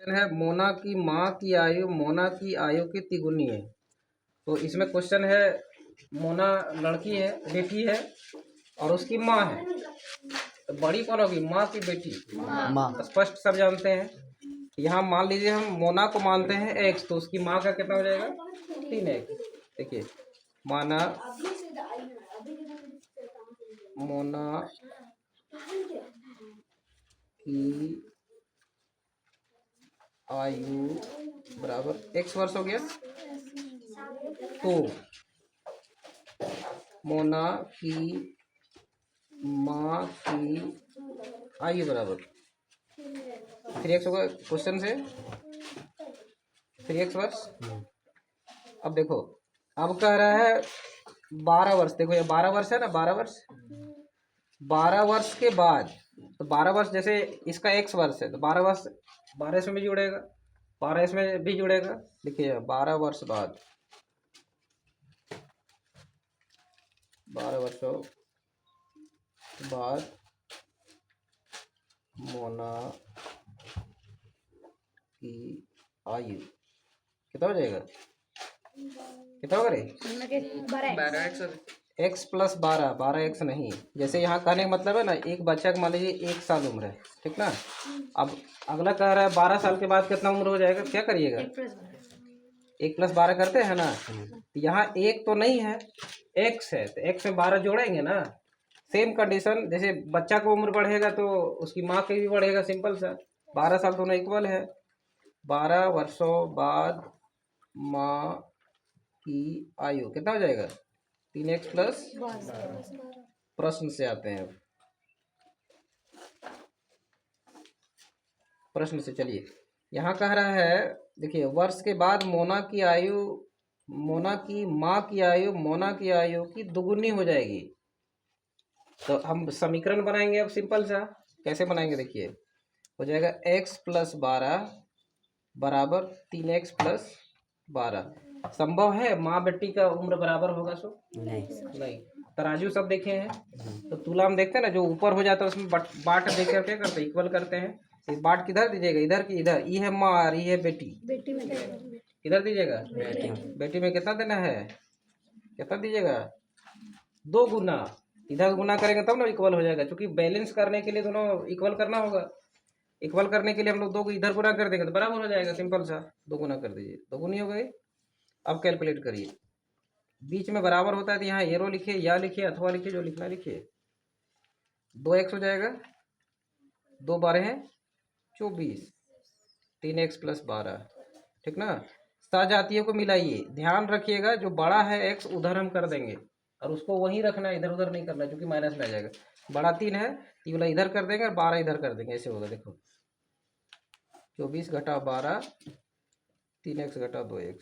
है मोना की माँ की आयु मोना की आयु की तिगुनी है। तो इसमें क्वेश्चन है मोना लड़की है, बेटी है और उसकी माँ है, तो बड़ी कौन होगी, माँ की बेटी? माँ। स्पष्ट सब जानते हैं। यहाँ मान लीजिए हम मोना को मानते हैं एक्स, तो उसकी माँ का कितना हो जाएगा, 3x। देखिए माना मोना की आयु बराबर x वर्ष हो गया, तो मोना की माँ की आयु बराबर 3x होगा। क्वेश्चन से 3x वर्ष। अब देखो, अब कह रहा है 12 वर्ष। देखो ये 12 वर्ष है ना, 12 वर्ष, 12 वर्ष के बाद, तो 12 वर्ष जैसे इसका x वर्ष है तो 12 वर्ष 12 इसमें भी जुड़ेगा, 12 इसमें भी जुड़ेगा। देखिए 12 वर्ष बाद, 12 वर्षों बाद मोना की आयु कितना हो जाएगा, कितना होगा रे, 12x प्लस 12, 12x नहीं। जैसे यहाँ कहने का मतलब है ना, एक बच्चा का मान लीजिए 1 साल उम्र है, ठीक ना। अब अगला कह रहा है 12 साल के बाद कितना उम्र हो जाएगा, क्या करिएगा, 1 प्लस 12 करते हैं ना। तो यहाँ 1 तो नहीं है, x है, तो x में 12 जोड़ेंगे ना। सेम कंडीशन, जैसे बच्चा को उम्र बढ़ेगा तो उसकी माँ की भी बढ़ेगा, सिंपल सा। 12 साल दोनों इक्वल है। 12 वर्षों बाद माँ की आयु कितना हो जाएगा, 3x प्लस। प्रश्न से आते हैं, प्रश्न से चलिए। यहाँ कह रहा है, देखिए वर्ष के बाद मोना की आयु, मोना की माँ की आयु मोना की आयु की दुगुनी हो जाएगी। तो हम समीकरण बनाएंगे अब सिंपल सा। कैसे बनाएंगे, देखिए हो जाएगा x प्लस 12 बराबर 3x प्लस 12। संभव है माँ बेटी का उम्र बराबर होगा, सो नहीं। तराजू सब देखे हैं, तो तुला हम देखते हैं ना, जो ऊपर हो जाता है उसमें बाट देकर क्या करते हैं, इक्वल करते हैं। इस बाट किधर दीजिएगा, इधर की इधर, ये है माँ और ये है बेटी, किधर दीजिएगा, बेटी में कितना देना है, कितना दीजिएगा, 2 गुना। इधर गुना करेंगे तब ना इक्वल हो जाएगा, क्योंकि बैलेंस करने के लिए दोनों इक्वल करना होगा। इक्वल करने के लिए हम लोग 2 को इधर गुना कर देंगे तो बराबर हो जाएगा, सिंपल सा। 2 गुना कर दीजिए, 2 गुनी हो गई। अब कैलकुलेट करिए, बीच में बराबर होता है तो यहाँ एरो लिखिए, या लिखिए अथवा लिखिए, जो लिखना लिखिए। 2x हो जाएगा, 2 12 है 24, 3x प्लस 12, ठीक ना। सजातीयों को मिलाइए, ध्यान रखिएगा जो बड़ा है x उधर हम कर देंगे, और उसको वहीं रखना है, इधर उधर नहीं करना, क्योंकि माइनस में आ जाएगा। बड़ा 3 है तो ये वाला इधर कर देंगे और 12 इधर कर देंगे, ऐसे होगा। देखो 24 घटा 12, 3x घटा 2x,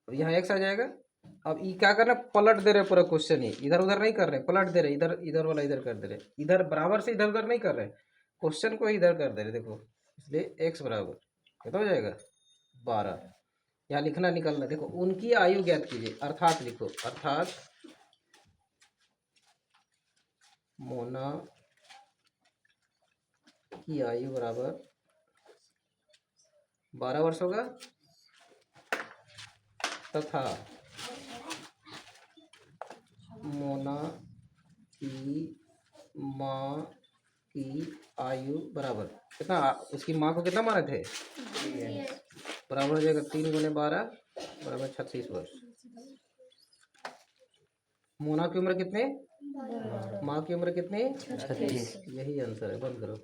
अब यहाँ x आ जाएगा। अब ये क्या करना, पलट दे रहे पूरा क्वेश्चन ही, इधर उधर नहीं कर रहे, पलट दे रहे, इधर इधर वाला इधर कर दे रहे, इधर बराबर से इधर उधर नहीं कर रहे, क्वेश्चन को इधर कर दे रहे। देखो इसलिए x बराबर कितना हो जाएगा, 12। यहाँ लिखना निकलना, देखो उनकी आयु ज्ञात कीजिए, अर्थात लिखो, अर्थात मोना की आयु बराबर 12 वर्ष होगा, तथा मोना की माँ की आयु बराबर कितना, उसकी माँ को कितना माने थे, बराबर हो जाएगा 3 गुने 12 बराबर 36 वर्ष। मोना की उम्र कितने, माँ की उम्र कितनी, 36। यही आंसर है, बंद करो।